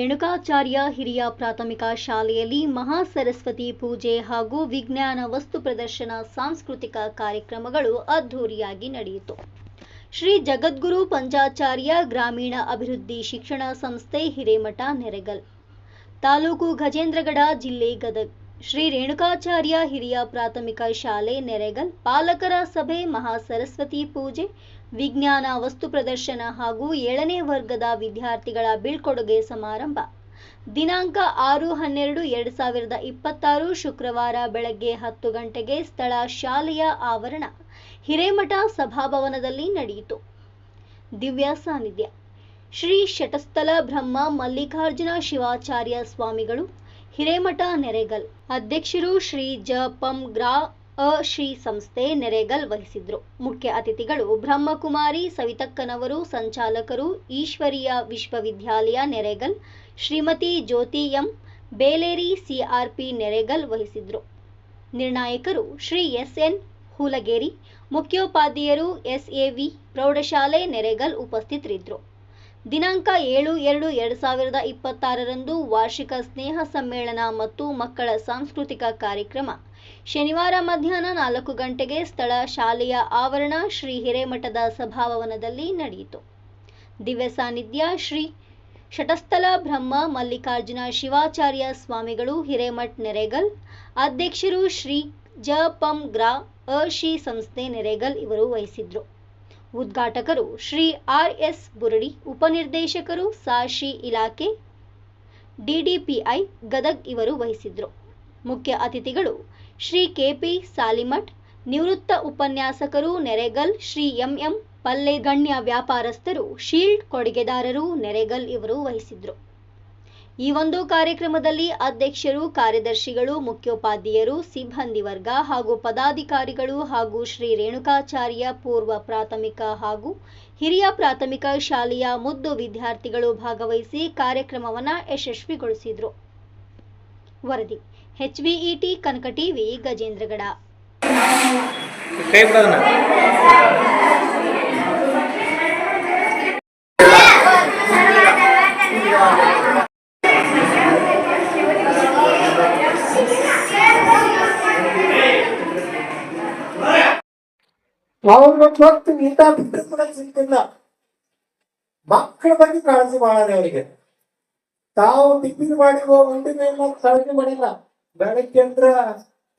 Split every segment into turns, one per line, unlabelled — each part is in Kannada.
ರೇಣುಕಾಚಾರ್ಯ ಹಿರಿಯ ಪ್ರಾಥಮಿಕ ಶಾಲೆಯಲ್ಲಿ ಮಹಾಸರಸ್ವತಿ ಪೂಜೆ ಹಾಗೂ ವಿಜ್ಞಾನ ವಸ್ತು ಪ್ರದರ್ಶನ ಸಾಂಸ್ಕೃತಿಕ ಕಾರ್ಯಕ್ರಮಗಳು ಅದ್ಧೂರಿಯಾಗಿ ನಡೆಯಿತು. ಶ್ರೀ ಜಗದ್ಗುರು ಪಂಚಾಚಾರ್ಯ ಗ್ರಾಮೀಣ ಅಭಿವೃದ್ಧಿ ಶಿಕ್ಷಣ ಸಂಸ್ಥೆ ಹಿರೇಮಠ ನೆರೆಗಲ್, ತಾಲೂಕು ಗಜೇಂದ್ರಗಡ, ಜಿಲ್ಲೆ ಗದಗ. ಶ್ರೀ ರೇಣುಕಾಚಾರ್ಯ ಹಿರಿಯ ಪ್ರಾಥಮಿಕ ಶಾಲೆ ನೆರೆಗಲ್ ಪಾಲಕರ ಸಭೆ, ಮಹಾಸರಸ್ವತಿ ಪೂಜೆ, ವಿಜ್ಞಾನ ವಸ್ತು ಪ್ರದರ್ಶನ ಹಾಗೂ 7ನೇ ವರ್ಗದ ವಿದ್ಯಾರ್ಥಿಗಳ ಬೀಳ್ಕೊಡುಗೆ ಸಮಾರಂಭ ದಿನಾಂಕ 6-12-2026 ಶುಕ್ರವಾರ ಬೆಳಗ್ಗೆ 10 ಗಂಟೆಗೆ ಸ್ಥಳ ಶಾಲೆಯ ಆವರಣ ಹಿರೇಮಠ ಸಭಾಭವನದಲ್ಲಿ ನಡೆಯಿತು. ದಿವ್ಯ ಸಾನ್ನಿಧ್ಯ ಶ್ರೀ ಶಟಸ್ಥಲ ಬ್ರಹ್ಮ ಮಲ್ಲಿಕಾರ್ಜುನ ಶಿವಾಚಾರ್ಯ ಸ್ವಾಮಿಗಳು, ಹಿರೇಮಠ ನೆರೆಗಲ್. ಅಧ್ಯಕ್ಷರು ಶ್ರೀ ಜ.ಪಂ. ಗ್ರಾ. ಶ್ರೀ ಸಂಸ್ಥೆ ನೆರೆಗಲ್ ವಹಿಸಿದ್ರು. ಮುಖ್ಯ ಅತಿಥಿಗಳು ಬ್ರಹ್ಮಕುಮಾರಿ ಸವಿತಕ್ಕನವರು, ಸಂಚಾಲಕರು ಈಶ್ವರೀಯ ವಿಶ್ವವಿದ್ಯಾಲಯ ನೆರೆಗಲ್, ಶ್ರೀಮತಿ ಜ್ಯೋತಿ ಎಂ. ಬೇಲೇರಿ ಸಿಆರ್ಪಿ ನೆರೆಗಲ್ ವಹಿಸಿದ್ರು. ನಿರ್ಣಾಯಕರು ಶ್ರೀ ಎಸ್.ಎನ್. ಹೂಲಗೇರಿ, ಮುಖ್ಯೋಪಾಧ್ಯಾಯರು ಎಸ್.ಎ.ವಿ. ಪ್ರೌಢಶಾಲೆ ನೆರೆಗಲ್ ಉಪಸ್ಥಿತರಿದ್ದರು. ದಿನಾಂಕ 7-2-2026 ವಾರ್ಷಿಕ ಸ್ನೇಹ ಸಮ್ಮೇಳನ ಮತ್ತು ಮಕ್ಕಳ ಸಾಂಸ್ಕೃತಿಕ ಕಾರ್ಯಕ್ರಮ ಶನಿವಾರ ಮಧ್ಯಾಹ್ನ 4 ಗಂಟೆಗೆ ಸ್ಥಳ ಶಾಲೆಯ ಆವರಣ ಶ್ರೀ ಹಿರೇಮಠದ ಸಭಾಭವನದಲ್ಲಿ ನಡೆಯಿತು. ದಿವ್ಯ ಸಾನ್ನಿಧ್ಯ ಶ್ರೀ ಶಟಸ್ಥಲ ಬ್ರಹ್ಮ ಮಲ್ಲಿಕಾರ್ಜುನ ಶಿವಾಚಾರ್ಯ ಸ್ವಾಮಿಗಳು, ಹಿರೇಮಠ ನೆರೆಗಲ್. ಅಧ್ಯಕ್ಷರು ಶ್ರೀ ಜ.ಪಂ. ಗ್ರಾ. ಶ್ರೀ ಸಂಸ್ಥೆ ನೆರೆಗಲ್ ಇವರು ವಹಿಸಿದ್ರು. ಉದ್ಘಾಟಕರು ಶ್ರೀ ಆರ್.ಎಸ್. ಬುರಡಿ, ಉಪನಿರ್ದೇಶಕರು ಸಾಶಿ ಇಲಾಖೆ ಡಿಡಿಪಿಐ ಗದಗ್ ಇವರು ವಹಿಸಿದ್ರು. ಮುಖ್ಯ ಅತಿಥಿಗಳು ಶ್ರೀ ಕೆ.ಪಿ. ಸಾಲಿಮಠ್, ನಿವೃತ್ತ ಉಪನ್ಯಾಸಕರು ನೆರೆಗಲ್, ಶ್ರೀ ಎಂ.ಎಂ. ಪಲ್ಲೆ, ಗಣ್ಯ ವ್ಯಾಪಾರಸ್ಥರು, ಶೀಲ್ಡ್ ಕೊಡುಗೆದಾರರು ನೆರೆಗಲ್ ಇವರು ವಹಿಸಿದ್ರು. ಈ ಒಂದು ಕಾರ್ಯಕ್ರಮದಲ್ಲಿ ಅಧ್ಯಕ್ಷರು, ಕಾರ್ಯದರ್ಶಿಗಳು, ಮುಖ್ಯೋಪಾಧ್ಯಾಯರು, ಸಿಬ್ಬಂದಿ ವರ್ಗ ಹಾಗೂ ಪದಾಧಿಕಾರಿಗಳು ಹಾಗೂ ಶ್ರೀ ರೇಣುಕಾಚಾರ್ಯ ಪೂರ್ವ ಪ್ರಾಥಮಿಕ ಹಾಗೂ ಹಿರಿಯ ಪ್ರಾಥಮಿಕ ಶಾಲೆಯ ಮುದ್ದು ವಿದ್ಯಾರ್ಥಿಗಳು ಭಾಗವಹಿಸಿ ಕಾರ್ಯಕ್ರಮವನ್ನು ಯಶಸ್ವಿಗೊಳಿಸಿದರು. ವರದಿ HVET ಕನಕ ಟಿವಿ ಗಜೇಂದ್ರಗಡ.
ಹೊತ್ತು ಊಟ ಬಿಟ್ಟರು ಕೂಡ ಸಿಗ್ತಿಲ್ಲ. ಮಕ್ಕಳ ಬಗ್ಗೆ ಕಾಳಜಿ ಮಾಡಲ್ಲ. ಅವರಿಗೆ ತಾವು ಟಿಫಿನ್ ಮಾಡಿ ಉಂಡಿ ಮೇಲೆ ಕಾಳಜಿ ಮಾಡಿಲ್ಲ. ಬೆಳಗ್ಗೆ ಅಂದ್ರ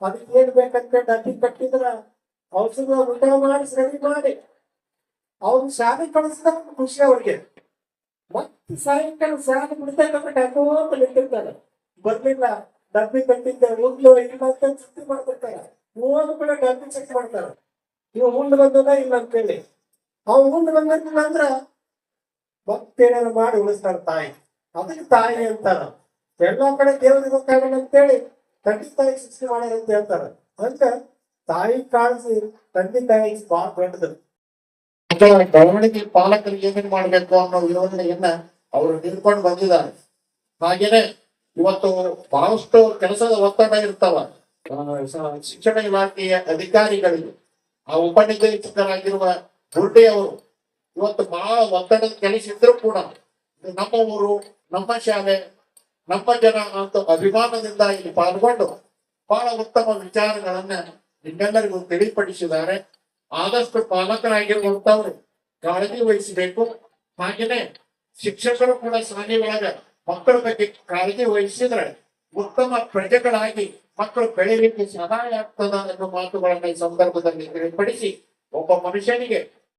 ಅದಕ್ಕೆ ಏನ್ ಬೇಕಂತ ಡಬ್ಬಿ ಕಟ್ಟಿದ್ರ ಔಷಧ ಊಟ ಮಾಡಿ ರೆಡಿ ಮಾಡಿ ಅವ್ರು ಶಾಲೆ ಕಳಿಸಿದ ಖುಷಿ ಅವ್ರಿಗೆ. ಮತ್ತೆ ಸಾಯಂಕಾಲ ಶಾಲೆ ಬಿಡ್ತಾ ನಿಂತಿರ್ತಾರೆ. ಬರ್ಲಿಲ್ಲ, ಡಬ್ಬಿ ಕಟ್ಟಿದ್ದೆ ಉಂಡ್ಲು ಇಲ್ಲ ಅಂತ ಚಿಂತೆ ಮಾಡ್ತಿರ್ತಾರೆ. ಮೂವರು ಕೂಡ ಡಬ್ಬಿ ಚೆಕ್ ಮಾಡ್ತಾರೆ. ಇವ್ ಮುಂದೆ ಬಂದದ ಇಲ್ಲ ಅಂತೇಳಿ. ಅವ್ ಮುಂದೆ ಬಂದಿಲ್ಲ ಅಂದ್ರ ಮತ್ತೇನಾರು ಮಾಡಿ ಉಳಿಸ್ತಾರ ತಾಯಿ. ಅದಕ್ಕೆ ತಾಯಿ ಅಂತಾರ. ಎಲ್ಲಾ ಕಡೆ ದೇವ್ರಿಗೆ ಹೋಗ್ತಾಗಲ್ಲ ಅಂತೇಳಿ ತಂದೆ ತಾಯಿ ಶಿಕ್ಷೆ ಮಾಡ್ಯಾರ ಅಂತ ಹೇಳ್ತಾರ. ಅಂತ ತಾಯಿ ಕಾಳಜಿ ತಂದೆ ತಾಯಿ ಬಹಳ ದೊಡ್ಡದು. ಬೆಳವಣಿಗೆ ಪಾಲಕರಿಗೆ ಏನೇನ್ ಮಾಡ್ಬೇಕು ಅನ್ನೋ ಯೋಜನೆಯನ್ನ ಅವರು ನಿಲ್ಕೊಂಡು ಬಂದಿದ್ದಾರೆ. ಹಾಗೇನೆ ಇವತ್ತು ಬಹಳಷ್ಟು ಕೆಲಸದ ಒತ್ತಡ ಇರ್ತಾವ ಶಿಕ್ಷಣ ಇಲಾಖೆಯ ಅಧಿಕಾರಿಗಳಿಗೆ. ಆ ಉಪನಿರ್ದೇಶಕರಾಗಿರುವ ಬುರ್ಡೆ ಅವರು ಇವತ್ತು ಬಹಳ ಒತ್ತಡದ ಕೆಲಸ ಇದ್ರು ಕೂಡ ನಮ್ಮ ಊರು, ನಮ್ಮ ಶಾಲೆ, ನಮ್ಮ ಜನ ಅಂತ ಅಭಿಮಾನದಿಂದ ಇಲ್ಲಿ ಪಾಲ್ಗೊಂಡು ಬಹಳ ಉತ್ತಮ ವಿಚಾರಗಳನ್ನ ನಿಮ್ಮೆಲ್ಲರಿಗೂ ತಿಳಿಪಡಿಸಿದ್ದಾರೆ. ಆದಷ್ಟು ಪಾಲಕರಾಗಿರುವಂತವ್ರು ಕಾಳಜಿ ವಹಿಸಬೇಕು. ಹಾಗೇನೆ ಶಿಕ್ಷಕರು ಕೂಡ ಶಾಲೆಯೊಳಗ ಮಕ್ಕಳ ಬಗ್ಗೆ ಕಾಳಜಿ ವಹಿಸಿದ್ರೆ ಉತ್ತಮ ಪ್ರಜೆಗಳಾಗಿ ಮಕ್ಕಳು ಬೆಳೆಯಲಿಕ್ಕೆ ಸಹಾಯ ಆಗ್ತದ ಅನ್ನೋ ಮಾತುಗಳನ್ನ ಈ ಸಂದರ್ಭದಲ್ಲಿ ತಿಳಿಪಡಿಸಿ ಒಬ್ಬ ಮನುಷ್ಯನಿಗೆ